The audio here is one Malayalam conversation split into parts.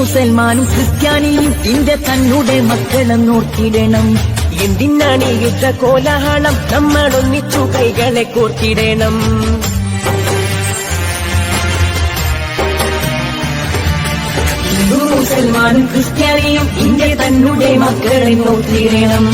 മുസൽമാനും ക്രിസ്ത്യാനിയും ഇന്ത്യ തന്നെ മക്കളെന്നോർത്തിടണം. എന്തിനാണ് യുദ്ധ കോലാഹലം, നമ്മളൊന്നിച്ചു കൈകളെ കോർത്തിടണം. മുസൽമാനും ക്രിസ്ത്യാനിയും ഇന്ത്യ തന്നെ മക്കളെന്നോർത്തിടണം.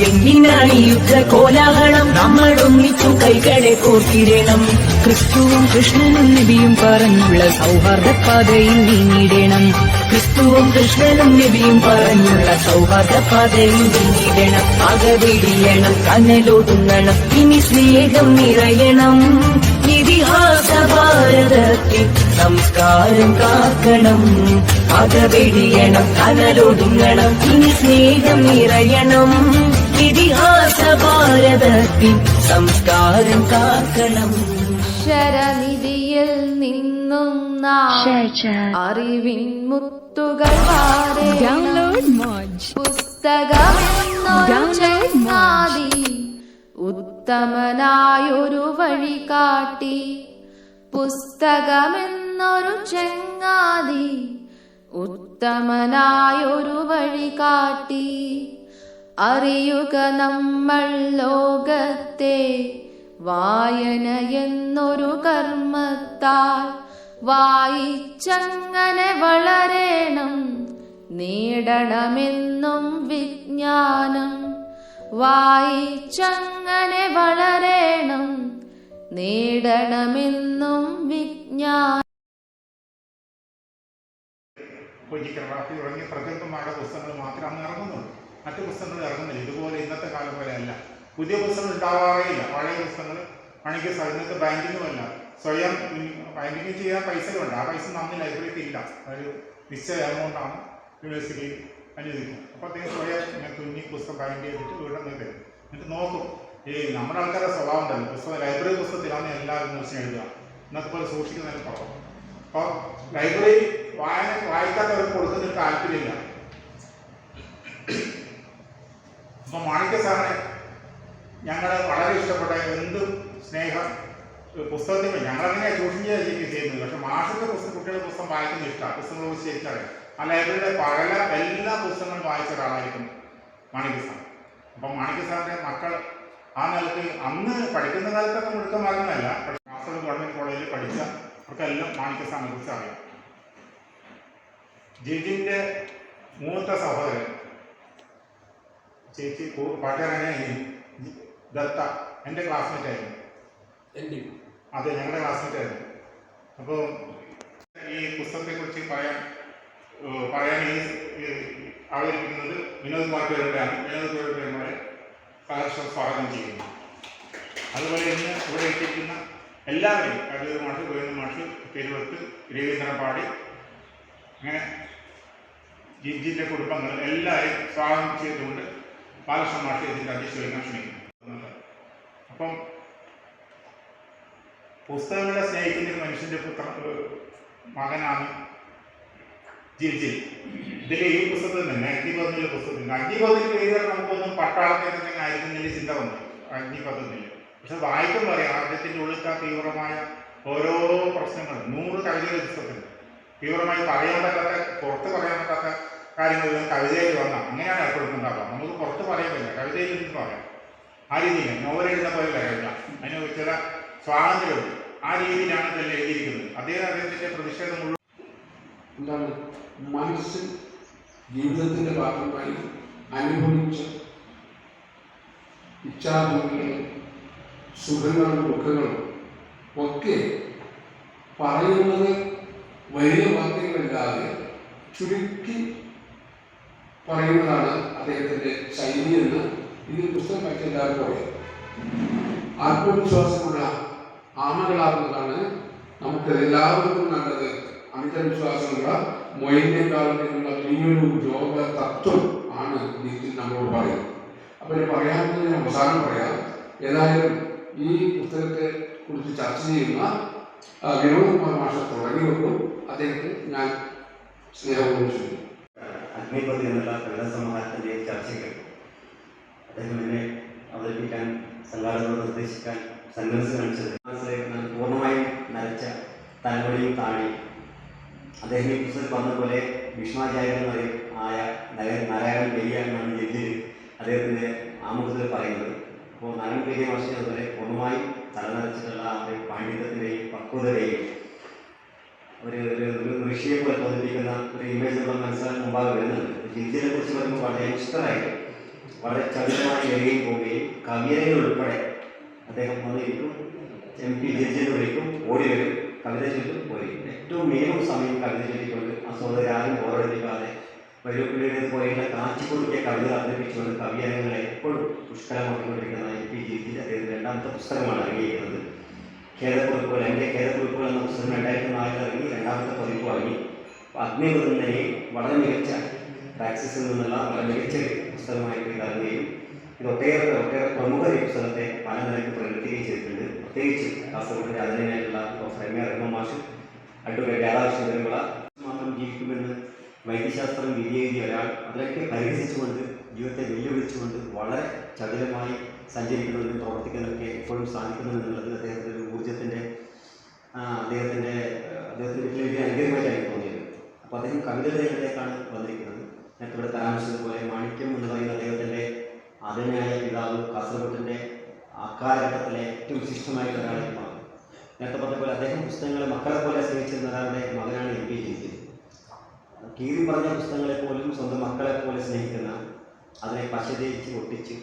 എന്തിനാണ് യുദ്ധ കോലാഹലം, നമ്മളൊന്നിച്ചു കൈകളെ കോർത്തിടണം. ക്രിസ്തുവും കൃഷ്ണനും നബിയും പറഞ്ഞുള്ള സൗഹാർദ്ദ പാതയിൽ നീങ്ങിടണം. ക്രിസ്തുവും കൃഷ്ണനും നബിയും പറഞ്ഞുള്ള സൗഹാർദ്ദ പാതയിൽ നീങ്ങിടണം. അകവെടിയണം, കനലൊടുങ്ങണം, ഇനി സ്നേഹം നിറയണം. ഇതിഹാസ ഭാരതത്തിൽ സംസ്കാരം കാക്കണം. അകവെടിയണം, കനലൊടുങ്ങണം, ഇനി സ്നേഹം നിറയണം. ഇതിഹാസ ഭാരതത്തിൽ സംസ്കാരം കാക്കണം. ശരനിധിയിൽ നിന്നും അറിവിൻ മുത്തുകൾ പുസ്തകമെന്നൊരു ചങ്ങാതി ഉത്തമനായൊരു വഴി കാട്ടി. പുസ്തകമെന്നൊരു ചങ്ങാതി ഉത്തമനായൊരു വഴി കാട്ടി. അറിയുക നമ്മൾ ലോകത്തെ വായന എന്നൊരു കർമ്മത്താൽ. വായിച്ചങ്ങനെ വളരണം, നേടണമെന്നും വിജ്ഞാനം. വായിച്ചങ്ങനെ വളരണം, നേടണമെന്നും വിജ്ഞാനം. തുടങ്ങിയ പ്രഗത്ഭമായ പുസ്തകങ്ങൾ മാത്രമേ അന്ന് ഇറങ്ങുന്നുള്ളൂ. മറ്റു പുസ്തകങ്ങൾ ഇറങ്ങുന്നില്ല. ഇതുപോലെ ഇന്നത്തെ കാലം പോലെ അല്ല. പുതിയ പുസ്തകങ്ങൾ ഉണ്ടാവാറേയില്ല. പഴയ പുസ്തകങ്ങൾ ആണെങ്കിൽ ഇന്നത്തെ ബാങ്കിങ്ങുമല്ല, സ്വയം ബാങ്കിങ് ചെയ്യാൻ പൈസ വേണ്ട. ആ പൈസ നമ്മൾ ലൈബ്രറിക്ക് ഇല്ല. ഒരു നിശ്ചയ എമൗണ്ടാണ് യൂണിവേഴ്സിറ്റി അനുവദിക്കുന്നത്. അപ്പോൾ അദ്ദേഹം സ്വയം ഞാൻ തുന്നി പുസ്തകം ബാങ്ക് ചെയ്തിട്ട് വീണ്ടും തരും. എന്നിട്ട് നോക്കും, നമ്മുടെ ആൾക്കാരുടെ സ്വഭാവം ഉണ്ടല്ലോ, പുസ്തകം ലൈബ്രറി പുസ്തകത്തിലാണ് എല്ലാവരും ന്യൂസിന് എഴുതുക. ഇന്നത്തെ പോലെ സൂക്ഷിക്കുന്നതിന് കുറവ്. അപ്പോൾ ലൈബ്രറി വായിക്കാത്തവർക്ക് കൊടുക്കുന്നതിന് താല്പര്യമില്ല. അപ്പോൾ മാണിക്യ സാറിനെ ഞങ്ങൾ വളരെ ഇഷ്ടപ്പെട്ട എന്തും സ്നേഹം പുസ്തകത്തിന് ഞങ്ങളങ്ങനെയാണ് ട്യൂഷൻ ചെയ്യുന്നത്. പക്ഷെ മാഷത്തെ കുട്ടികളുടെ പുസ്തകം വായിക്കുന്നത് ഇഷ്ടമാണ്. പുസ്തകങ്ങളോട് ശരിക്കറിയാം. ആ ലൈബ്രറിയുടെ പല എല്ലാ പുസ്തകങ്ങളും വായിച്ച ഒരാളായിരിക്കും മാണിക്യ സാർ. അപ്പം മാണിക്യ സാറിൻ്റെ മക്കൾ ആ നിലയ്ക്ക് അന്ന് പഠിക്കുന്ന കാലത്തൊക്കെ മുഴുക്കന്മാരൊന്നുമല്ല. പക്ഷെ കാസർഗോഡ് ഗവൺമെൻറ് കോളേജിൽ പഠിച്ച അവർക്കെല്ലാം മാണിക്യ സാറിനെ കുറിച്ച് അറിയാം. ജിജിൻ്റെ മൂത്ത സഹോദരൻ ചേച്ചി പാട്ടുകാരനെ ദത്ത എൻ്റെ ക്ലാസ്മേറ്റ് ആയിരുന്നു. അതെ, ഞങ്ങളുടെ ക്ലാസ്മേറ്റ് ആയിരുന്നു. അപ്പോൾ ഈ പുസ്തകത്തെക്കുറിച്ച് പറയാൻ അവതരിപ്പിക്കുന്നത് വിനോദ് മാറ്റുകാരുടെയാണ്. വിനോദ് മാറ്റുകാരുടെ സഹർഷം സ്വാഗതം ചെയ്യുന്നു. അതുപോലെ ഇന്ന് ഇവിടെ എത്തിക്കുന്ന എല്ലാവരെയും കവിത മാഷ്, ഗോവിന്ദ മാഷ്, തിരുവത്ത്, രവീന്ദ്രൻ പാടി, അങ്ങനെ ജിജിൻ്റെ കുടുംബങ്ങൾ എല്ലാവരെയും സ്വാഗതം ചെയ്തുകൊണ്ട് ബാലകൃഷ്ണ മാഷ് ഇതിൻ്റെ അധ്യക്ഷ വഹിക്കാൻ ശ്രമിക്കുന്നു. അപ്പം പുസ്തകങ്ങളെ സ്നേഹിക്കുന്ന മനുഷ്യൻ്റെ മകനാണ് ജിജി. ഇതിൽ ഈ പുസ്തകത്തിൽ തന്നെ അഗ്നിപഥത്തിലെ പുസ്തകത്തിൽ അഗ്നിപഥത്തിൽ പേര് നമുക്കൊന്നും പട്ടാളത്തിൽ തന്നെ ആയിരിക്കുന്നില്ല ചിന്ത വന്നു അഗ്നിപഥത്തിൽ. പക്ഷെ വായിക്കുമ്പോൾ പറയാം അദ്ദേഹത്തിൻ്റെ ഉള്ളിൽ തീവ്രമായ ഓരോ പ്രശ്നങ്ങൾ 100 കവിതയുടെ പുസ്തകത്തിൽ തീവ്രമായി പറയാൻ പറ്റാത്ത, പുറത്ത് പറയാൻ പറ്റാത്ത കാര്യങ്ങളെല്ലാം കവിതയിൽ വന്നാൽ അങ്ങനെയാണ് ഏർപ്പെടുന്നുണ്ടാവുക. നമുക്ക് പുറത്ത് പറയാൻ പറ്റില്ല, കവിതയിൽ നിന്ന് പറയാം. ആ രീതിയിൽ നോവൽ എഴുതുന്ന പോലെയല്ല കവിത, അതിന് ചില സ്വാതന്ത്ര്യമുണ്ട്. ആ രീതിയിലാണ് ഇതെല്ലാം എഴുതിയിരിക്കുന്നത്. അദ്ദേഹത്തിൻ്റെ പ്രതിഷേധം മുഴുവൻ എന്താണ് മനുഷ്യൻ ജീവിതത്തിൻ്റെ ഭാഗമായി അനുഭവിച്ച ഇച്ഛാഭംഗികളും സുഖങ്ങളും ദുഃഖങ്ങളും ഒക്കെ പറയുന്നത് വലിയ വാക്യങ്ങളില്ലാതെ ചുരുക്കി പറയുന്നതാണ് അദ്ദേഹത്തിൻ്റെ ശൈലി എന്ന് ഇതിൽ പുസ്തകം വായിച്ച എല്ലാവർക്കും അറിയാം. ആത്മവിശ്വാസമുള്ള ആമകളാകുന്നതാണ് നമുക്ക് എല്ലാവർക്കും നല്ലത്. അമിതവിശ്വാസമുള്ള മൊയിലിനേക്കാളും വലിയൊരു യോഗ തത്വം ആണ് ഇതിൽ നമ്മളോട് പറയുന്നത്. അപ്പോൾ പറയാവുന്നതിന് അവസാനം പറയാം. ഏതായാലും ഈ പുസ്തകത്തെ കുറിച്ച് ചർച്ച ചെയ്യുന്ന വിനോദ് കുമാർ മാഷ തുടങ്ങിയവർക്കും അദ്ദേഹത്തെ ഞാൻ സ്നേഹപൂർവ്വം ക്ഷണിക്കുന്നു. അഗ്നിപഥ് എന്നുള്ള കവിതാ സമാഹാരത്തിൻ്റെ ചർച്ചയ്ക്ക് അദ്ദേഹം എന്നെ അവതരിപ്പിക്കാൻ സംഘാടകരോട് നിർദ്ദേശിക്കാൻ സന്മനസ് കാണിച്ചത് പൂർണ്ണമായും നരച്ച തലമുടിയും താടി. അദ്ദേഹം ഈ പുസ്തകത്തിൽ പറഞ്ഞതുപോലെ ഭീഷ്മാചാര്യന്മാരെ ആയ നാരായണൻ പെരിയ എന്നാണ് ജഡ്ജിൽ അദ്ദേഹത്തിൻ്റെ ആമുഖത്തിൽ പറയുന്നത്. അപ്പോൾ നാരായണൻ പെരിയ മാഷിനെ അതുപോലെ പൂർണ്ണമായും തലനിറച്ചിട്ടുള്ള ആ ഒരു പാണ്ഡിത്യത്തിൻ്റെയും പക്വതയുടെയും ഒരു ഋഷിയെ പോലെ തോന്നിപ്പിക്കുന്ന ഒരു ഇമേജ് നമ്മൾ മനസ്സിലാക്കാൻ മുമ്പാകെ വരുന്നുണ്ട്. ജഡ്ജിനെ കുറിച്ച് പറയുമ്പോൾ വളരെ ഇഷ്ടമായിട്ട് വളരെ ചടുലമായി വരികയും പോവുകയും കവിയരങ്ങൾ ഉൾപ്പെടെ അദ്ദേഹം വന്നിരിക്കും, MP ജഡ്ജിനെ വിളിക്കും, ഓടി വരും, കവിത ചൊല്ലും, പോയി. ഏറ്റവും മിനിമം സമയം കവിത ചൊല്ലിക്കൊണ്ട് ആ സോദരി ആരും ബോറടിക്കാതെ വരൂപ്പിള്ളിയുടെ പോലെയുള്ള കാച്ചിക്കൊടുക്കിയ കവിത അവതരിപ്പിച്ചുകൊണ്ട് കവിയരങ്ങളെ എപ്പോഴും പുഷ്കലമാക്കിക്കൊണ്ടിരിക്കുന്ന MP ജഡ്ജി അദ്ദേഹത്തിൻ്റെ രണ്ടാമത്തെ പുസ്തകമാണ് ഇറങ്ങിയിരിക്കുന്നത്. ഖേദക്കുറിപ്പുകൾ, എൻ്റെ ഖേദക്കുറിപ്പുകൾ എന്ന പുസ്തകം 2004 ഇറങ്ങി, രണ്ടാമത്തെ പതിപ്പ് വാങ്ങി. അഗ്നിപഥനെ വളരെ മികച്ച പ്രാക്സിസിൽ നിന്നുള്ള വളരെ മികച്ച പുസ്തകമായിട്ട് ഇറങ്ങുകയും ഇത് ഒട്ടേറെ പ്രമുഖ ഈ പുസ്തകത്തെ പല നിലയ്ക്ക് പ്രകടിപ്പിക്കുകയും ചെയ്തിട്ടുണ്ട്. പ്രത്യേകിച്ച് കാസർഗോഡിൻ്റെ അതിനായിട്ടുള്ള പ്രൊഫസർ M.A. റഹ്മാൻ മാഷ്, അഡ്വക്കേറ്റ് രാധാകൃഷ്ണപിള്ള മാത്രം ജീവിക്കുമെന്ന് വൈദ്യശാസ്ത്രം വിധിയെഴുതിയ ഒരാൾ അതിലൊക്കെ പരിഹസിച്ചുകൊണ്ട് ജീവിതത്തെ വെല്ലുവിളിച്ചുകൊണ്ട് വളരെ ചടുലമായി സഞ്ചരിക്കുന്നതിനും പ്രവർത്തിക്കുന്നതൊക്കെ എപ്പോഴും സാധിക്കുന്നുണ്ടെന്നുള്ളത് അദ്ദേഹത്തിൻ്റെ ഒരു ഊർജ്ജത്തിൻ്റെ അദ്ദേഹത്തിൻ്റെ വലിയ അനുഗ്രഹമായിട്ട് എനിക്ക് തോന്നിയത്. അപ്പോൾ അദ്ദേഹം കവിതകളിലേക്കാണ് വന്നിരിക്കുന്നത്. നേരത്തെ ഇവിടെ പരാമർശിച്ചതുപോലെ മാണിക്യം എന്ന് പറയുന്ന അദ്ദേഹത്തിൻ്റെ ആദരണീയായ പിതാവ് കാസർഗോഡിൻ്റെ അക്കാലഘട്ടത്തിലെ ഏറ്റവും വിശിഷ്ടമായിട്ടുള്ള ഒരാളായി മാറും. നേരത്തെ പറഞ്ഞ പോലെ അദ്ദേഹം പുസ്തകങ്ങളെ മക്കളെ പോലെ സ്നേഹിച്ചിരുന്ന ഒരാളുടെ മകനാണ് MP ജഡ്ജി. കീറി പറഞ്ഞ പുസ്തകങ്ങളെ പോലും സ്വന്തം മക്കളെ പോലെ സ്നേഹിക്കുന്ന, അതിനെ പശതേച്ച് ഒട്ടിച്ച്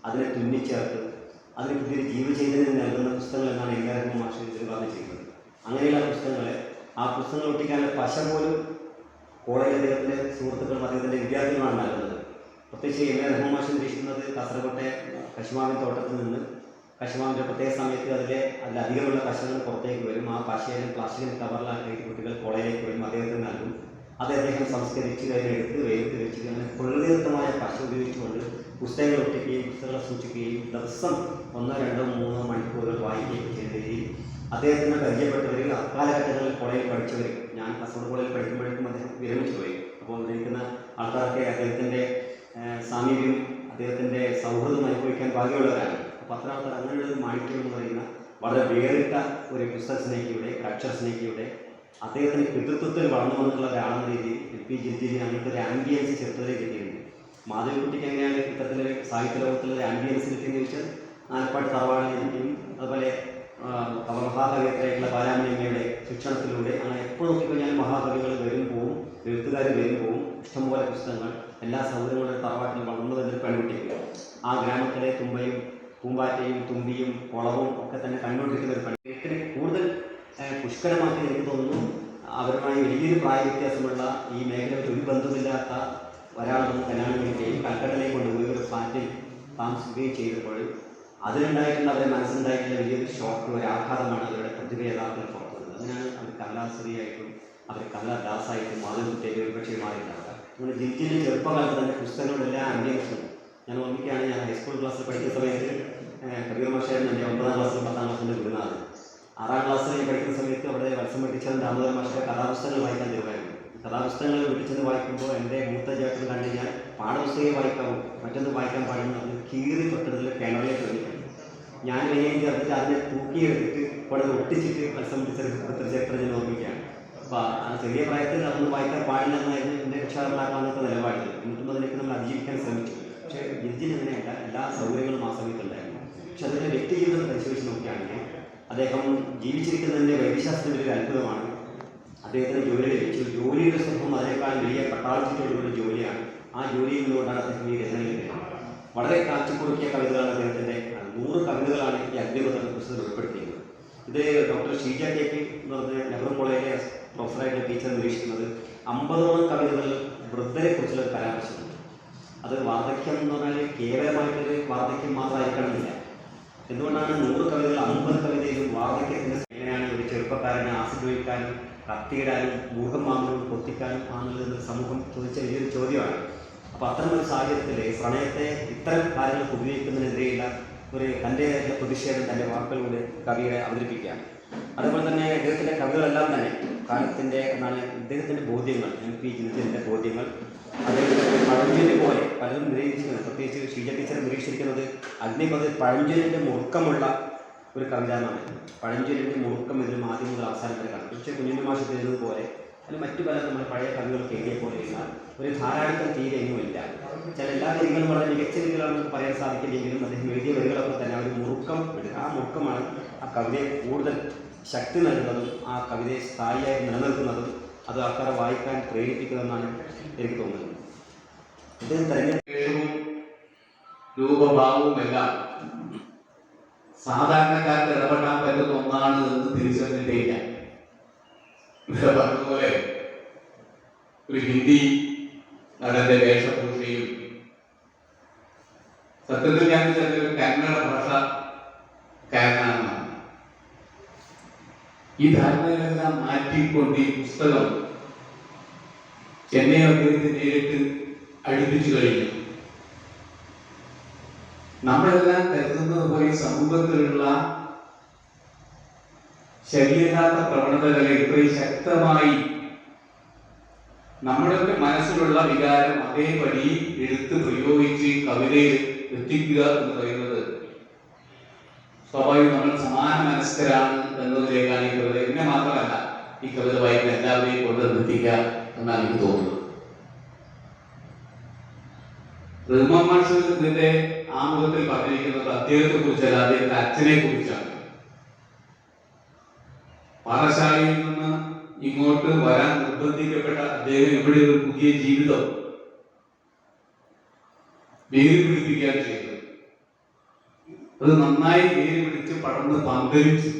അതിനെ തുന്നിച്ചേർത്ത് അതിന് പുതിയൊരു ജീവചൈതന്യം നൽകുന്ന പുസ്തകങ്ങൾ എന്നാണ് M.A. റഹ്മാൻ മാഷ് ഇതിൽ പറഞ്ഞിരിക്കുന്നത്. അങ്ങനെയുള്ള പുസ്തകങ്ങളെ ആ പുസ്തകങ്ങൾ ഒട്ടിക്കാനുള്ള പശ പോലും കോളേജ് അദ്ദേഹത്തിൻ്റെ സുഹൃത്തുക്കളും അദ്ദേഹത്തിൻ്റെ വിദ്യാർത്ഥികളാണ് നൽകുന്നത്. പ്രത്യേകിച്ച് M.A. റഹ്മാൻ മാഷ് ഉദ്ദേശിക്കുന്നത് കാസർഗോട്ടെ കശുമാവിൻ തോട്ടത്തിൽ നിന്ന് കശുമാവിൻ്റെ പ്രത്യേക സമയത്ത് അതിലധികമുള്ള പശകൾ പുറത്തേക്ക് വരും. ആ പശയിലും പ്ലാസ്റ്റിക്കിൻ്റെ കവറിലാക്കി കുട്ടികൾ കോളേജിലേക്ക് വരും, അദ്ദേഹത്തിന് നൽകും. അത് അദ്ദേഹം സംസ്കരിച്ച് അതിനെടുത്ത് വെയിലത്ത് വെച്ച് അങ്ങനെ പ്രകൃതിദത്തമായ പശ ഉപയോഗിച്ചുകൊണ്ട് പുസ്തകങ്ങൾ ഒട്ടിക്കുകയും പുസ്തകങ്ങൾ സൂക്ഷിക്കുകയും ദിവസം 1, 2, 3 മണിക്കൂറുകൾ വായിക്കുകയും ചെയ്ത രീതിയിൽ അദ്ദേഹത്തിന് പരിചയപ്പെട്ടവരിൽ അക്കാലഘട്ടങ്ങളിൽ കോളേജിൽ പഠിച്ചവർ, ഞാൻ കാസർഗോഡ് കോളേജിൽ പഠിക്കുമ്പോഴേക്കും അദ്ദേഹം വിരമിച്ചു പോയി. അപ്പോൾ ഇരിക്കുന്ന ആൾക്കാരൊക്കെ അദ്ദേഹത്തിൻ്റെ സാമീപ്യം, അദ്ദേഹത്തിൻ്റെ സൗഹൃദം അനുഭവിക്കാൻ ഭാഗ്യമുള്ളവരാണ്. അപ്പോൾ അത്ര ആൾക്കാർ അങ്ങനെയുള്ളൊരു മാണിക്യം എന്ന് പറയുന്ന വളരെ വേറിട്ട ഒരു പുസ്തക സ്നേഹിയുടെ, അക്ഷര സ്നേഹിയുടെ, അദ്ദേഹത്തിൻ്റെ പിതൃത്വത്തിൽ വളർന്നു വന്നിട്ടുള്ള ഒരാളെന്ന രീതിയിൽ MP ജഡ്ജിയിൽ അങ്ങനത്തെ ഒരു ആംബിയൻസ് ചെറുപ്പത്തിലേക്ക് കിട്ടിയിട്ടുണ്ട്. മാധവിക്കുട്ടിക്ക് എങ്ങനെയാണ് ഇത്തരത്തിലൊരു സാഹിത്യ ലോകത്തിലൊരു ആംബിയൻസ് കിട്ടിയെന്ന് ചോദിച്ചാൽ നാൽപ്പാട്ട് തറവാടിലേക്കും അതുപോലെ മഹാകവിയത്രയായിട്ടുള്ള ബാലാമണിയമ്മയുടെ ശിക്ഷണത്തിലൂടെ അങ്ങനെ എപ്പോൾ നോക്കിക്കഴിഞ്ഞാൽ മഹാകവികൾ വരും പോവും, എഴുത്തുകാർ വരും പോവും, ഇഷ്ടംപോലെ പുസ്തകങ്ങൾ, എല്ലാ സൗകര്യങ്ങളും തറവാട്ടിൽ വളർന്നു വരുന്നൊരു പെൺകുട്ടിക്ക് ആ ഗ്രാമത്തിലെ തുമ്പയും പൂമ്പാറ്റയും തുമ്പിയും കുളവും ഒക്കെ തന്നെ കണ്ടുകൊണ്ടിരിക്കുന്ന ഒരു പെൺകുട്ടിയെ കൂടുതൽ പുഷ്കരമാക്കി എനിക്ക് തോന്നുന്നു. അവരുമായി വലിയൊരു പ്രായ വ്യത്യാസമുള്ള ഈ മേഖലയിൽ ഒരു ബന്ധമില്ലാത്ത ഒരാളൊന്നും കല്യാണം കഴിക്കുകയും കൽക്കട്ടയിലേക്ക് കൊണ്ടുപോയി ഒരു ഫ്ലാറ്റിൽ താമസിക്കുകയും ചെയ്തപ്പോൾ അതിലുണ്ടായിട്ടുള്ള അവരുടെ മനസ്സിലുണ്ടായിട്ടുള്ള വലിയൊരു ഷോക്ക്, ഒരു ആഘാതമാണ് അവരുടെ പ്രതിഭ യഥാർത്ഥത്തിൽ പുറത്തുള്ളത്. അതിനാണ് അവർ കമലാശ്രീയായിട്ടും അവർ കമലാദാസായിട്ടും മാധവിക്കുട്ടിയൊക്കെ ഒരുപക്ഷെ മാറിയിട്ടുണ്ടാവുക. അങ്ങനെ ജിൽജിൻ്റെ ചെറുപ്പകാലത്ത് തന്നെ പുസ്തകങ്ങളെല്ലാം അന്വേഷിച്ചു. ഞാൻ ഓർമ്മിക്കുകയാണ്, ഞാൻ ഹൈസ്കൂൾ ക്ലാസ്സിൽ പഠിക്കുന്ന സമയത്ത് കബീർ മാഷായിരുന്നു എൻ്റെ 9ാം ക്ലാസ്സിലും 10ാം ക്ലാസ്സിൻ്റെ ഗുരുനാഥ്. 6ാം ക്ലാസ്സിൽ പഠിക്കുന്ന സമയത്ത് അവിടെ വത്സം പഠിച്ചത് ദാമോദരൻ മാഷയുടെ കഥാപുസ്തകങ്ങൾ വായിക്കാൻ തീരുമാനമായിരുന്നു. കഥാപുസ്തകങ്ങൾ വിളിച്ചെന്ന് വായിക്കുമ്പോൾ എൻ്റെ മൂത്ത ചേട്ടൻ കണ്ടു കഴിഞ്ഞാൽ പാഠപുസ്തകം വായിക്കാവൂ, മറ്റൊന്നും വായിക്കാൻ പാടില്ല, അത് കീറി തൊട്ടതിൽ കിണറിലേക്ക് ഒഴിക്കും. ഞാൻ വേഗം ചേർത്തിട്ട് അതിനെ തൂക്കിയെടുത്തിട്ട് ഇവിടെ ഒട്ടിച്ചിട്ട് വത്സം പിടിച്ച ചരിത്രം ഞാൻ ഓർമ്മിക്കുകയാണ്. അപ്പോൾ ആ ചെറിയ പ്രായത്തിൽ അതൊന്നും വായിക്കാൻ പാടില്ല എന്നായിരുന്നു എൻ്റെ രക്ഷാകർത്താക്കളാകാത്ത നിലപാടില്ല. എന്നിട്ടും അതിലേക്ക് നമ്മൾ അതിജീവിക്കാൻ ശ്രമിച്ചു. പക്ഷേ ജഡ്ജിന് അങ്ങനെയല്ല, എല്ലാ സൗകര്യങ്ങളും ആ സമയത്തുണ്ടായിരുന്നു. പക്ഷെ അതിൻ്റെ വ്യക്തിജീവിതം പരിശോധിച്ച് നോക്കുകയാണെങ്കിൽ അദ്ദേഹം ജീവിച്ചിരിക്കുന്നതിൻ്റെ വൈദ്യശാസ്ത്രത്തിൻ്റെ ഒരു അത്ഭുതമാണ്. അദ്ദേഹത്തിന് ജോലി ലഭിച്ചു. ജോലിയുടെ സ്വന്തം അതിനേക്കാൾ വലിയ പട്ടാളത്തിലുള്ള ജോലിയാണ്. ആ ജോലിയിൽ നിന്നുകൊണ്ടാണ് അദ്ദേഹം ഈ രചനയിൽ വളരെ കാച്ചിക്കുറുക്കിയ കവിതകളാണ് അദ്ദേഹത്തിൻ്റെ 100 കവിതകളാണ് ഈ അഗ്നിപഥ പുസ്തകത്തിൽ ഉൾപ്പെടുത്തിയിരുന്നത്. ഇത് ഡോക്ടർ ഷീജ KP എന്ന് പറഞ്ഞ നെഹ്റു കോളേജിലെ പ്രൊഫസറായിട്ടുള്ള ടീച്ചർ നിരീക്ഷിക്കുന്നത് 50ഓളം കവിതകൾ വൃദ്ധരെക്കുറിച്ചുള്ള ഒരു പരാമർശമുണ്ട്. അത് വാർദ്ധക്യം എന്ന് പറഞ്ഞാൽ കേവലമായിട്ടൊരു വാർദ്ധക്യം മാത്രമായിരിക്കണമെന്നില്ല. എന്തുകൊണ്ടാണ് 100 കവിതകൾ 50 കവിതയിലും വാർദ്ധക്യത്തിൻ്റെ എങ്ങനെയാണ് ഒരു ചെറുപ്പക്കാരനെ ആസ്വദിക്കാനും കത്തിയിടാനും മൂഹം വാങ്ങാനും കൊത്തിക്കാനും ആണെന്നുള്ളത് സമൂഹം ചോദിച്ച വലിയൊരു ചോദ്യമാണ്. അപ്പോൾ അത്തരമൊരു സാഹചര്യത്തിൽ പ്രണയത്തെ ഇത്തരം കാര്യങ്ങൾക്ക് ഉപയോഗിക്കുന്നതിനെതിരെയുള്ള ഒരു തൻ്റെതായിട്ടുള്ള പ്രതിഷേധം തൻ്റെ വാക്കുകളിലൂടെ കവിയെ അവതരിപ്പിക്കുകയാണ്. അതുപോലെ തന്നെ ഇദ്ദേഹത്തിൻ്റെ കവിതകളെല്ലാം തന്നെ കാലത്തിൻ്റെ എന്നാണ് ഇദ്ദേഹത്തിൻ്റെ ബോധ്യങ്ങൾ, MP ജഡ്ജിൻ്റെ ബോധ്യങ്ങൾ അദ്ദേഹത്തിൻ്റെ പഴഞ്ചൊല്ല് പോലെ പലരും നിരീക്ഷിക്കുന്നത്. പ്രത്യേകിച്ച് ഷീജ ടീച്ചർ നിരീക്ഷിച്ചിരിക്കുന്നത് അഗ്നിപഥിൽ പഴഞ്ചൊല്ലിൻ്റെ മുറുക്കമുള്ള ഒരു കവിത എന്നാണ്. പഴഞ്ചൊല്ലിൻ്റെ മുറുക്കം ഇതിലും ആദ്യം മുതൽ അവസാനം വരെ കാണും. പക്ഷേ കുഞ്ഞുണ്ണി മാഷ് എഴുതുന്നത് പോലെ അതിന് മറ്റു പല നമ്മുടെ പഴയ കവികളൊക്കെ എഴുതിയ പോലെയുള്ള ഒരു ധാരാളിത്തം തീരെ എങ്ങുമില്ല. ചില എല്ലാ വരികളും വളരെ മികച്ച വരികളാണെന്ന് പറയാൻ സാധിക്കില്ലെങ്കിലും അദ്ദേഹം എഴുതിയ വരികളൊക്കെ തന്നെ ഒരു മുറുക്കം എടുക്കുക. ആ മുറുക്കമാണ് ആ കവിതയെ കൂടുതൽ ശക്തി നൽകുന്നതും ആ കവിതയെ സ്ഥായിയായി നിലനിൽക്കുന്നതും അത് ആൾക്കാരെ വായിക്കാൻ പ്രേരിപ്പിക്കുന്നതെന്നാണ് എനിക്ക് തോന്നുന്നത്. ഇത് തെരഞ്ഞെടുപ്പ് രൂപഭാവവുമെല്ലാം സാധാരണക്കാർക്ക് ഇടപെടാൻ പറ്റുന്ന ഒന്നാണ് എന്ന് തിരിച്ചറിഞ്ഞിട്ടേയില്ല. പറഞ്ഞതുപോലെ ഒരു ഹിന്ദി നടന്റെ വേഷഭൂഷയും സത്യത്തിൽ ഞാൻ ഒരു കന്നഡ ഭാഷ കാരനാണ്. ഈ ധാരണകളെല്ലാം മാറ്റിക്കൊണ്ട് ഈ പുസ്തകം എന്നെ അദ്ദേഹത്തെ നേരിട്ട് അടുപ്പിച്ചു കഴിഞ്ഞു. നമ്മളെല്ലാം കരുതുന്നത് പോലെ സമൂഹത്തിലുള്ള ശരിയല്ലാത്ത പ്രവണതകളെ ഇത്രയും ശക്തമായി നമ്മുടെ മനസ്സിലുള്ള വികാരം അതേപടി എടുത്ത് പ്രയോഗിച്ച് കവിതയിൽ എത്തിക്കുക എന്ന് പറയുന്നത് സ്വാഭാവികം നമ്മൾ സമാന മനസ്കരാണ് എന്നതിലേക്കാണ് ഈ കവിത. എന്നെ മാത്രമല്ല ഈ കവിത വായിക്കുന്ന എല്ലാവരെയും കൊണ്ടെത്തിക്കുക എന്നാണ് എനിക്ക് തോന്നുന്നത്. ഇതിന്റെ ആമുഖത്തിൽ പറഞ്ഞിരിക്കുന്നത് അദ്ദേഹത്തെ കുറിച്ചല്ല, അദ്ദേഹത്തിന്റെ അച്ഛനെ കുറിച്ചാണ്. പാഠശാലയിൽ നിന്ന് ഇങ്ങോട്ട് വരാൻ നിർബന്ധിക്കപ്പെട്ട അദ്ദേഹം ഇവിടെ ഒരു പുതിയ ജീവിതം വേര് പിടിപ്പിക്കുകയാണ് ചെയ്തത്. അത് നന്നായി വേര് പിടിച്ച് പടർന്ന് പന്തലിച്ചു.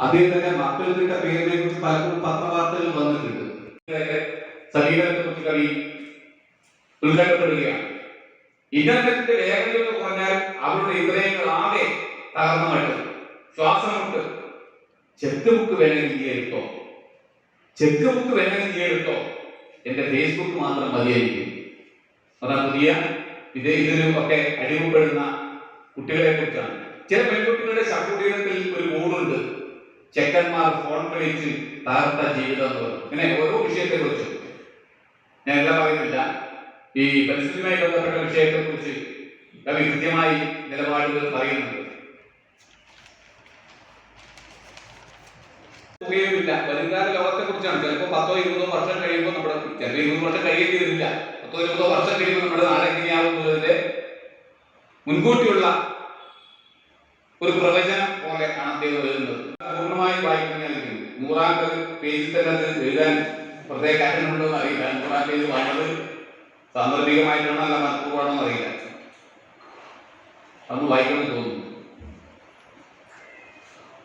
അദ്ദേഹത്തിന്റെ മക്കളുടെ പേരിനെ കുറിച്ച് പലപ്പോഴും പത്രവാർത്തകൾ വന്നിട്ടുണ്ട്. സമീപത്തെ കുറിച്ച് കവി ഉൾപ്പെടുകയാണ്. ഇന്റർനെറ്റിന്റെ വേഗത എന്ന് പറഞ്ഞാൽ അവരുടെ ഹൃദയങ്ങൾ ആകെ തകർന്നുമായിട്ട് ശ്വാസമുട്ട് ചെക്ക് ബുക്ക് വേണമെങ്കിൽ നീ എടുത്തോ, ചെക്ക് ബുക്ക് വേണമെങ്കിൽ നീ എടുത്തോ, എന്റെ ഫേസ്ബുക്ക് മാത്രം മതിയായിരിക്കും. അതാ പുതിയ ഇതിലും ഒക്കെ അടിമപ്പെടുന്ന കുട്ടികളെ കുറിച്ചാണ്. ചില പെൺകുട്ടികളുടെ ശബ്ദത്തിൽ ഒരു ബോർഡുണ്ട്, ചെക്കന്മാർ ഫോൺ വിളിച്ച് തകർത്ത ജീവിതം എന്ന് പറഞ്ഞു. ഇങ്ങനെ ഓരോ വിഷയത്തെ കുറിച്ചും ഞാൻ എല്ലാം പറയുന്നില്ല. ഈ പരിസ്ഥിതിയുമായി ബന്ധപ്പെട്ട വിഷയത്തെ കുറിച്ച് കവി കൃത്യമായി നിലപാടുകൾ പറയുന്നുണ്ട്. ഉപയോഗമില്ല. വരുംകാല ലോകത്തെ കുറിച്ചാണ്. ചിലപ്പോൾ 10-20 വർഷം കഴിയുമ്പോൾ നമ്മുടെ ചിലപ്പോൾ 20 വർഷം കഴിയേണ്ടി വരില്ല. 10-20 വർഷം കഴിയുമ്പോൾ നമ്മുടെ നാട് എങ്ങനെയാവുന്നതിന്റെ മുൻകൂട്ടിയുള്ള ഒരു പ്രവചനം പോലെ ആണ് അദ്ദേഹം എഴുതുന്നത്. പൂർണ്ണമായി വായിക്കുന്നതിൽ 100ാം പേജിൽ തന്നെ അത് എഴുതാൻ പ്രത്യേക കാര്യമുണ്ടോ എന്ന് അറിയില്ല. 100ാം പേജ് വായനത് സാന്ദർഭികമായിട്ടാണോ അല്ല മനഃപൂർവ്വമാണോ അറിയില്ല. അതൊന്ന് വായിക്കണമെന്ന് തോന്നുന്നു.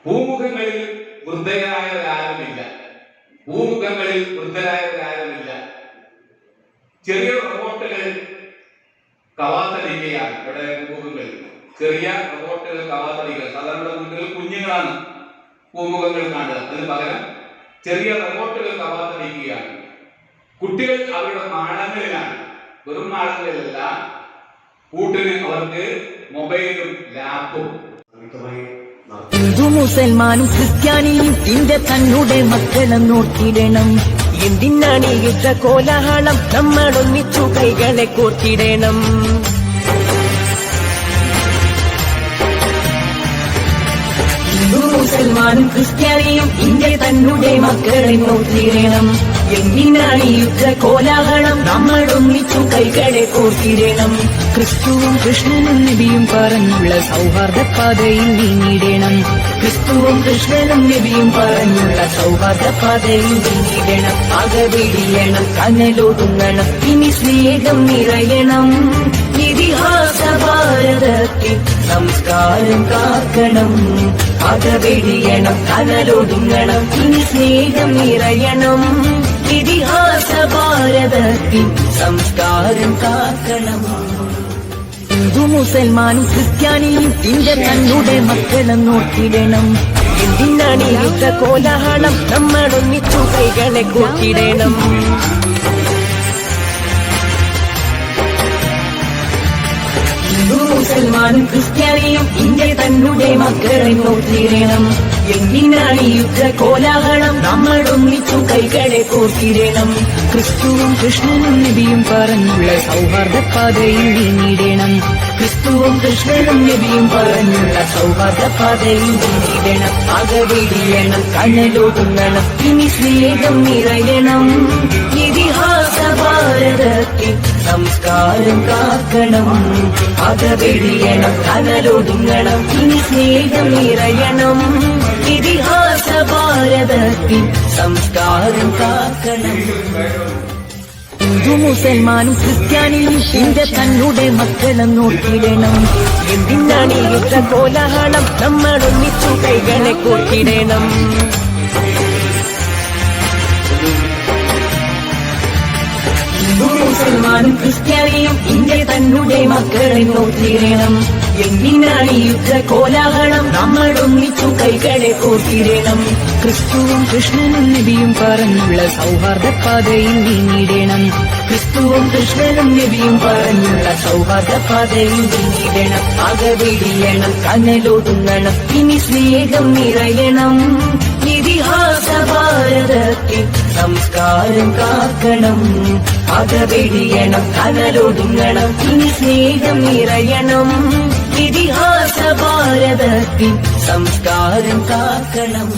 ഭൂമുഖങ്ങളിൽ വൃദ്ധരായവരാരുമില്ല, ഭൂമുഖങ്ങളിൽ വൃദ്ധരായവരാരുമില്ല. ചെറിയ റോബോട്ടുകൾ കവാത്തടിക്കുകയാണ്. ഇവിടെ ഭൂമുഖങ്ങളിൽ ചെറിയ റോബോട്ടുകൾ കവാത്തടിക്കുക. സാധാരണ വീടുകൾ കുഞ്ഞുങ്ങളാണ് ഭൂമുഖങ്ങൾ കാണുക. അതിന് പകരം ചെറിയ റോബോട്ടുകൾ കവാത്തടിക്കുകയാണ്. കുട്ടികൾ അവരുടെ മാളങ്ങളിലാണ്. വെറും മാളങ്ങളിലല്ല, കൂട്ടിന് അവർക്ക് മൊബൈലും ലാപ്പും. ഹിന്ദു മുസൽമാനും ക്രിസ്ത്യാനിയും ഇന്ത്യ തന്നുടെ മക്കളും നോക്കിയിടണം. എന്തിനാണ് ഈ യുദ്ധ കോലാഹലം? നമ്മൾ ഒന്നിച്ചു കൈകളെ കോർത്തിടണം. ഹിന്ദു മുസൽമാനും ക്രിസ്ത്യാനിയും ഇന്ത്യ തന്നുടെ മക്കളെ നോക്കിയിടണം. എന്തിനാണ് ഈ യുദ്ധ കോലാഹലം? നമ്മൾ ഒന്നിച്ചു കൈകളെ കോർത്തിടണം. ക്രിസ്തുവും കൃഷ്ണനും നബിയും പറഞ്ഞുള്ള സൗഹാർദ്ദ പാതയിൽ നീങ്ങിടണം. ക്രിസ്തുവും കൃഷ്ണനും നബിയും പറഞ്ഞുള്ള സൗഹാർദ്ദ പാതയിൽ നീങ്ങിടണം. അകവെടിയണം, കനലൊടുങ്ങണം, ഇനി സ്നേഹം നിറയണം. ഇതിഹാസ ഭാരതത്തിൽ സംസ്കാരം കാക്കണം. അകവെടിയണം, കനലൊടുങ്ങണം, ഇനി സ്നേഹം നിറയണം. ഇതിഹാസ ഭാരതത്തിൽ സംസ്കാരം കാക്കണം. ഹിന്ദു മുസൽമാനും ക്രിസ്ത്യാനിയും ഇന്ത്യ തന്നുടെ മക്കളും നോക്കിടണം. എന്തിനാണ് ഈ യുദ്ധ കോലാഹലം? നമ്മൾ ഒന്നിച്ചു കൈകളെ കോർത്തിടണം. ഹിന്ദു മുസൽമാനും ക്രിസ്ത്യാനിയും ഇന്ത്യ തന്നുടെ മക്കളെ നോക്കിടണം. എന്തിനാണ് യുദ്ധ കോലാഹലം നമ്മൾ ഒന്നിച്ചു കൈകളെ കോർത്തിടണം ക്രിസ്തുവും കൃഷ്ണനും നബിയും പറഞ്ഞുള്ള സൗഹാർദ്ദ പാതയിൽ നീങ്ങിടണം ക്രിസ്തുവും കൃഷ്ണനും നബിയും പറഞ്ഞുള്ള സൗഹാർദ്ദ പാതയിൽ നീങ്ങിടണം അകവിടിയണം കനലൊതുങ്ങണം ഇനി സ്നേഹം നിറയണം ഇതിഹാസ ഭാരതത്തിൽ സംസ്കാരം കാക്കണം അകവിടിയണം കനലൊതുങ്ങണം ഇനി സ്നേഹം നിറയണം ഇതിഹാസ ഭാരതത്തിൽ സംസ്കാരം കാക്കണം ഹിന്ദു മുസൽമാനും ക്രിസ്ത്യാനിയും എന്റെ തന്നുടെ മക്കളും നോക്കിടണം എന്തിനാണ് ഈ യുദ്ധ കോലാഹലം നമ്മൾ ഒന്നിച്ചു കൈകളെ കോർത്തിടണം ഹിന്ദു മുസൽമാനും ക്രിസ്ത്യാനിയും എന്റെ തന്നുടെ മക്കളെ നോക്കിടണം എന്തിനാണ് ഈ യുദ്ധ കോലാഹലം നമ്മൾ ഒന്നിച്ചു കൈകളെ കോർത്തിടണം ക്രിസ്തുവും കൃഷ്ണനും നബിയും പറഞ്ഞുള്ള സൗഹാർദ്ദ പാതയിൽ നീങ്ങിടണം ക്രിസ്തുവും കൃഷ്ണനും നബിയും പറഞ്ഞുള്ള സൗഹാർദ്ദ പാതയിൽ നീങ്ങിടണം അകവിടിയണം കനലൊതുങ്ങണം ഇനി സ്നേഹം നിറയണം ഇതിഹാസ ഭാരതത്തിൽ സംസ്കാരം കാക്കണം അകവിടിയണം കനലൊതുങ്ങണം ഇനി സ്നേഹം നിറയണം ഇതിഹാസ ഭാരതത്തിൽ സംസ്കാരം കാക്കണം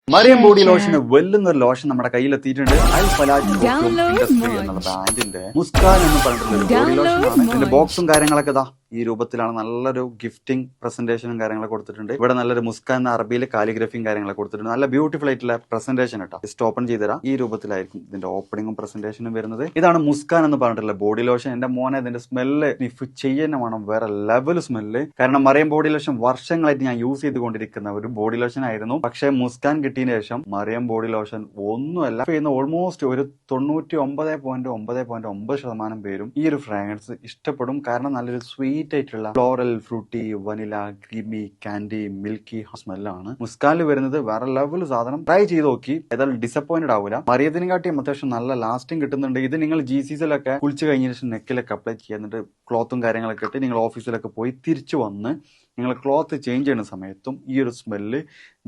മറിയം ബോഡി ലോഷന് വെല്ലുന്ന ഒരു ലോഷൻ നമ്മുടെ കയ്യിൽ എത്തിയിട്ടുണ്ട്. അൽ ഫലാജ് ഇൻഡസ്ട്രി എന്നുള്ള ബ്രാൻഡിന്റെ മുസ്കാൻ എന്ന് പറഞ്ഞിട്ടുള്ള ഒരു ബോഡി ലോഷനാണ്. ഇതിന്റെ ബോക്സും കാര്യങ്ങളൊക്കെ ഇതാ ഈ രൂപത്തിലാണ്. നല്ലൊരു ഗിഫ്റ്റിംഗ് പ്രസന്റേഷനും കാര്യങ്ങളൊക്കെ കൊടുത്തിട്ടുണ്ട്. ഇവിടെ നല്ലൊരു മുസ്കാൻ എന്ന അറബിയിൽ കാലിഗ്രഫിയും കാര്യങ്ങളൊക്കെ കൊടുത്തിട്ടുണ്ട്. നല്ല ബ്യൂട്ടിഫുൾ ആയിട്ടുള്ള പ്രസന്റേഷൻ കേട്ടോ. ജസ്റ്റ് ഓപ്പൺ ചെയ്തുതരാം. ഈ രൂപത്തിലായിരിക്കും ഇതിന്റെ ഓപ്പണിങ്ങും പ്രസന്റേഷനും വരുന്നത്. ഇതാണ് മുസ്കാൻ എന്ന് പറഞ്ഞിട്ടുള്ള ബോഡി ലോഷൻ. എന്റെ മോനെ ഇതിന്റെ സ്മെല്ല് സ്നിഫ് ചെയ്യുന്ന വേണം, വേറെ ലെവൽ സ്മെല്ല്. കാരണം മറിയം ബോഡി ലോഷൻ വർഷങ്ങളായിട്ട് ഞാൻ യൂസ് ചെയ്തുകൊണ്ടിരിക്കുന്ന ഒരു ബോഡി ലോഷൻ ആയിരുന്നു. പക്ഷേ മുസ്കാൻ കിട്ടിയതിന് ശേഷം മറിയം ബോഡി ലോഷൻ ഒന്നുമല്ല ചെയ്യുന്ന ഓൾമോസ്റ്റ് ഒരു 99.9% പേരും ഈ ഒരു ഫ്രാഗ്രൻസ് ഇഷ്ടപ്പെടും. കാരണം നല്ലൊരു സ്വീറ്റ് ആയിട്ടുള്ള floral, fruity, vanilla, creamy, candy, milky സ്മെല്ലാണ് മുസ്കാനിൽ വരുന്നത്. വേറെ ലെവൽ സാധനം. ട്രൈ ചെയ്ത് നോക്കി, ഏതായാലും ഡിസപ്പോയിന്റഡ് ആവില്ല. മറിയത്തിനെ കാട്ടിയും അത്യാവശ്യം നല്ല ലാസ്റ്റിംഗ് കിട്ടുന്നുണ്ട്. ഇത് നിങ്ങൾ GCCയിലൊക്കെ കുളിച്ച് കഴിഞ്ഞ ശേഷം നെക്കിലൊക്കെ അപ്ലൈ ചെയ്യുന്നുണ്ട്. ക്ലോത്തും കാര്യങ്ങളൊക്കെ ഇട്ട് നിങ്ങൾ ഓഫീസിലൊക്കെ പോയി തിരിച്ചു വന്ന് നിങ്ങൾ ക്ലോത്ത് ചേഞ്ച് ചെയ്യുന്ന സമയത്തും ഈ ഒരു സ്മെല്ല്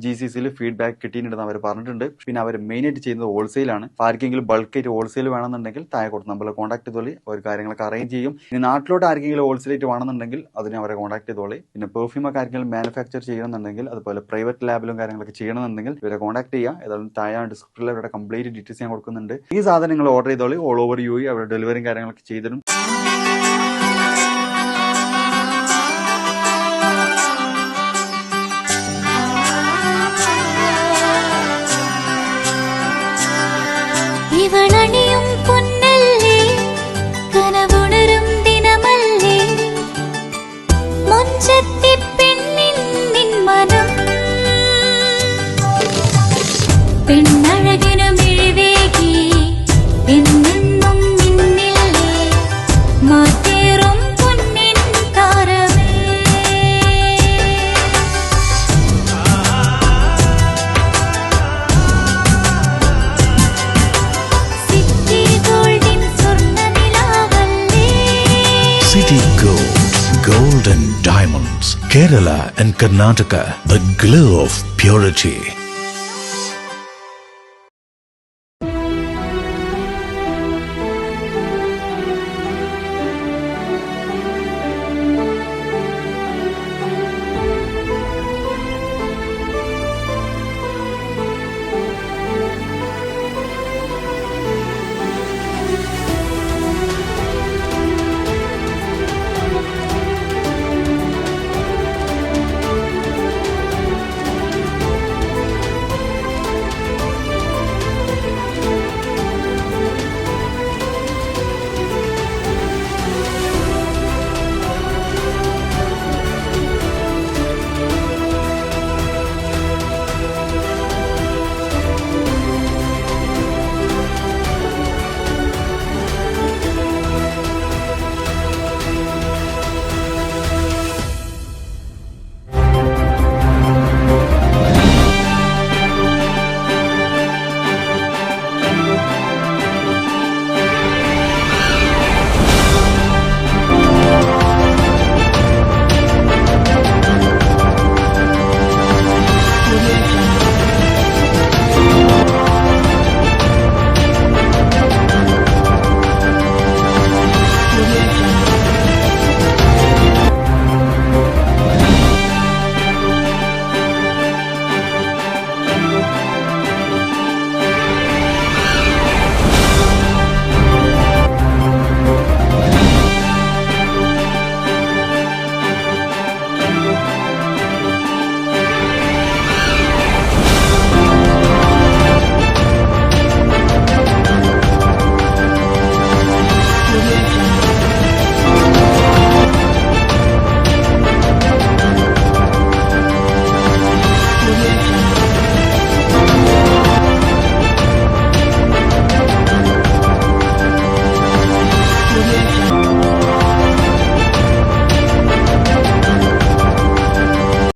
GCCയിൽ ഫീഡ്ബാക്ക് കിട്ടിയിട്ടുണ്ടെന്ന് അവർ പറഞ്ഞിട്ടുണ്ട്. പിന്നെ അവർ മെയിനായിട്ട് ചെയ്യുന്നത് ഹോൾസെയിലാണ്. ആർക്കെങ്കിലും ബൾക്കായിട്ട് ഹോൾസെയിൽ വേണമെന്നുണ്ടെങ്കിൽ താഴെ കൊടുത്ത് നമ്മളെ കോൺടാക്ട് ചെയ്തോളി. അവർ കാര്യങ്ങളൊക്കെ അറേഞ്ച് ചെയ്യും. ഇനി നാട്ടിലോട്ട് ആർക്കെങ്കിലും ഹോൾസെയിലായിട്ട് വേണമെന്നുണ്ടെങ്കിൽ അതിനെ അവരെ കോൺടാക്ട് ചെയ്തോളി. പിന്നെ പെർഫ്യൂമൊക്കെ ആർക്കെങ്കിലും മാനുഫാക്ചർ ചെയ്യണമെന്നുണ്ടെങ്കിൽ അതുപോലെ പ്രൈവറ്റ് ലാബിലും കാര്യങ്ങളൊക്കെ ചെയ്യണമെന്നുണ്ടെങ്കിൽ ഇവരെ കോൺടാക്ട് ചെയ്യുക. ഏതായാലും താഴെ ഡിസ്ക്രിപ്ഷനിൽ അവരുടെ കംപ്ലീറ്റ് ഡീറ്റെയിൽസ് ഞാൻ കൊടുക്കുന്നുണ്ട്. ഈ സാധനം നിങ്ങൾ ഓർഡർ ചെയ്തോളി. ഓൾ ഓവർ UAE അവരുടെ ഡെലിവറിയും കാര്യങ്ങളൊക്കെ ചെയ്തിടും. ഇവളണിയും പൊന്നല്ലേ കനവുണരും ദിനമല്ലേ മുഞ്ചത്തി പെണ്ണിൻ നിൻ മനം പെണ്ണഴകിനു മിഴിവേകി എന്നെന്നും നിന്നില്ലേ മാറ്റേറും പൊന്നിൻ താരമേ City Gold and Diamonds, Kerala and Karnataka, the glow of purity.